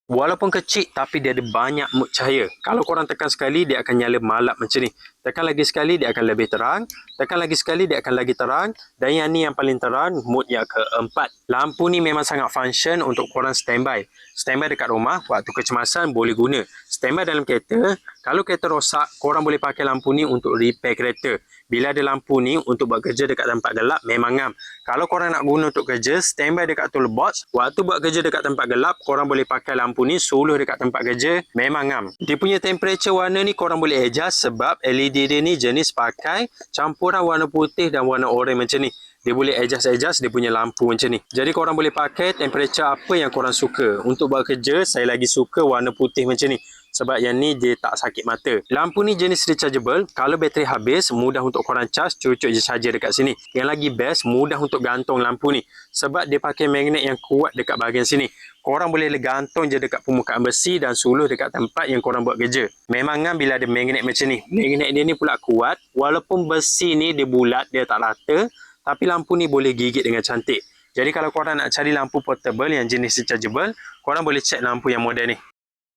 Walaupun kecil tapi dia ada banyak mood cahaya. Kalau korang tekan sekali dia akan nyala malap macam ni. Tekan lagi sekali dia akan lebih terang. Tekan lagi sekali dia akan lagi terang. Dan yang ni yang paling terang, mood yang keempat. Lampu ni memang sangat function untuk korang standby. Standby dekat rumah, waktu kecemasan boleh guna. Standby dalam kereta, kalau kereta rosak, korang boleh pakai lampu ni untuk repair kereta. Bila ada lampu ni untuk buat kerja dekat tempat gelap, memang ngam. Kalau korang nak guna untuk kerja, standby dekat toolbox. Waktu buat kerja dekat tempat gelap, korang boleh pakai lampu ni suluh dekat tempat kerja, memang ngam. Dia punya temperature warna ni korang boleh adjust sebab LED dia ni jenis pakai campuran warna putih dan warna oranye macam ni. Dia boleh adjust dia punya lampu macam ni. Jadi korang boleh pakai temperature apa yang korang suka. Untuk buat kerja, saya lagi suka warna putih macam ni. Sebab yang ni dia tak sakit mata. Lampu ni jenis rechargeable. Kalau bateri habis, mudah untuk korang charge, cucuk je charger dekat sini. Yang lagi best, mudah untuk gantung lampu ni. Sebab dia pakai magnet yang kuat dekat bahagian sini. Korang boleh gantung je dekat permukaan besi dan suluh dekat tempat yang korang buat kerja. Memang kan bila ada magnet macam ni. Magnet dia ni pula kuat. Walaupun besi ni dia bulat, dia tak rata. Tapi lampu ni boleh gigit dengan cantik. Jadi kalau korang nak cari lampu portable yang jenis rechargeable, korang boleh check lampu yang model ni.